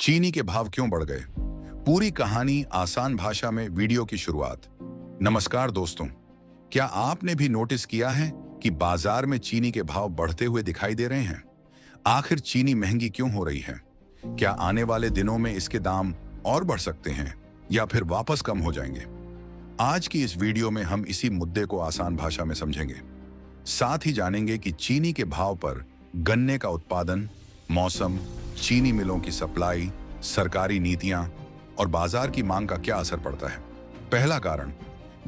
चीनी के भाव क्यों बढ़ गए? पूरी कहानी आसान भाषा में वीडियो की शुरुआत। नमस्कार दोस्तों, क्या आपने भी नोटिस किया है कि बाजार में चीनी के भाव बढ़ते हुए दिखाई दे रहे हैं? आखिर चीनी महंगी क्यों हो रही है? क्या आने वाले दिनों में इसके दाम और बढ़ सकते हैं या फिर वापस कम हो जाएंगे? आज की इस वीडियो में हम इसी मुद्दे को आसान भाषा में समझेंगे। साथ ही जानेंगे कि चीनी के भाव पर गन्ने का उत्पादन, मौसम, चीनी मिलों की सप्लाई, सरकारी नीतियां और बाजार की मांग का क्या असर पड़ता है। पहला कारण,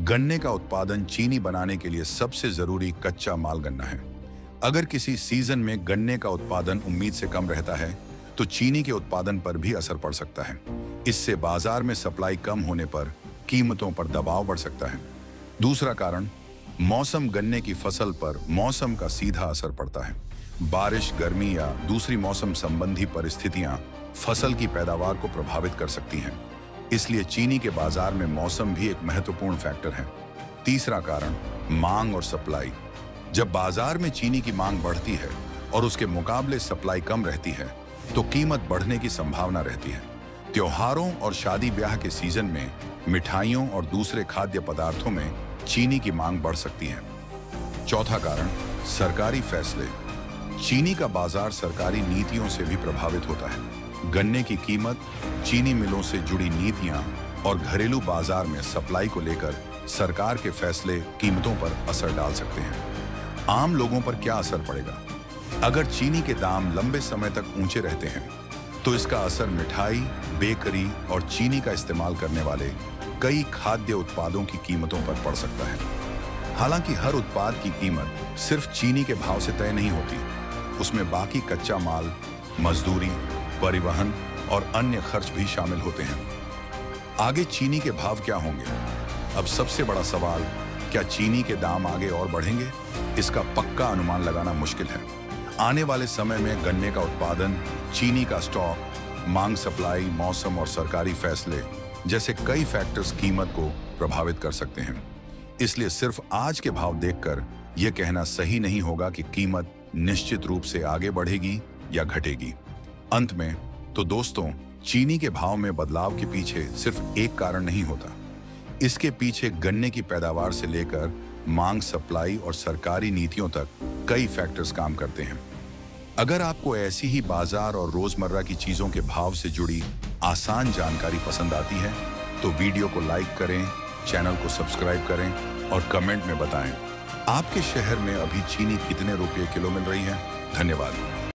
गन्ने का उत्पादन। चीनी बनाने के लिए सबसे जरूरी कच्चा माल गन्ना है। अगर किसी सीजन में गन्ने का उत्पादन उम्मीद से कम रहता है तो चीनी के उत्पादन पर भी असर पड़ सकता है। इससे बाजार में सप्लाई कम होने पर कीमतों पर दबाव बढ़ सकता है। दूसरा कारण, मौसम। गन्ने की फसल पर मौसम का सीधा असर पड़ता है। बारिश, गर्मी या दूसरी मौसम संबंधी परिस्थितियां फसल की पैदावार को प्रभावित कर सकती हैं। इसलिए चीनी के बाजार में मौसम भी एक महत्वपूर्ण फैक्टर है। तीसरा कारण, मांग और सप्लाई। जब बाजार में चीनी की मांग बढ़ती है और उसके मुकाबले सप्लाई कम रहती है तो कीमत बढ़ने की संभावना रहती है। त्योहारों और शादी ब्याह के सीजन में मिठाइयों और दूसरे खाद्य पदार्थों में चीनी की मांग बढ़ सकती है। चौथा कारण, सरकारी फैसले। चीनी का बाजार सरकारी नीतियों से भी प्रभावित होता है। गन्ने की कीमत, चीनी मिलों से जुड़ी नीतियां और घरेलू बाजार में सप्लाई को लेकर सरकार के फैसले कीमतों पर असर डाल सकते हैं। आम लोगों पर क्या असर पड़ेगा? अगर चीनी के दाम लंबे समय तक ऊंचे रहते हैं तो इसका असर मिठाई, बेकरी और चीनी का इस्तेमाल करने वाले कई खाद्य उत्पादों की कीमतों पर पड़ सकता है। हालांकि हर उत्पाद की कीमत सिर्फ चीनी के भाव से तय नहीं होती, उसमें बाकी कच्चा माल, मजदूरी, परिवहन और अन्य खर्च भी शामिल होते हैं। आगे चीनी के भाव क्या होंगे? अब सबसे बड़ा सवाल, क्या चीनी के दाम आगे और बढ़ेंगे? इसका पक्का अनुमान लगाना मुश्किल है। आने वाले समय में गन्ने का उत्पादन, चीनी का स्टॉक, मांग, सप्लाई, मौसम और सरकारी फैसले जैसे कई फैक्टर्स कीमत को प्रभावित कर सकते हैं। इसलिए सिर्फ आज के भाव देखकर यह कहना सही नहीं होगा कि कीमत निश्चित रूप से आगे बढ़ेगी या घटेगी। अंत में तो दोस्तों, चीनी के भाव में बदलाव के पीछे सिर्फ एक कारण नहीं होता। इसके पीछे गन्ने की पैदावार से लेकर मांग, सप्लाई और सरकारी नीतियों तक कई फैक्टर्स काम करते हैं। अगर आपको ऐसी ही बाजार और रोजमर्रा की चीजों के भाव से जुड़ी आसान जानकारी पसंद आती है तो वीडियो को लाइक करें, चैनल को सब्सक्राइब करें और कमेंट में बताएं आपके शहर में अभी चीनी कितने रुपए किलो मिल रही है। धन्यवाद।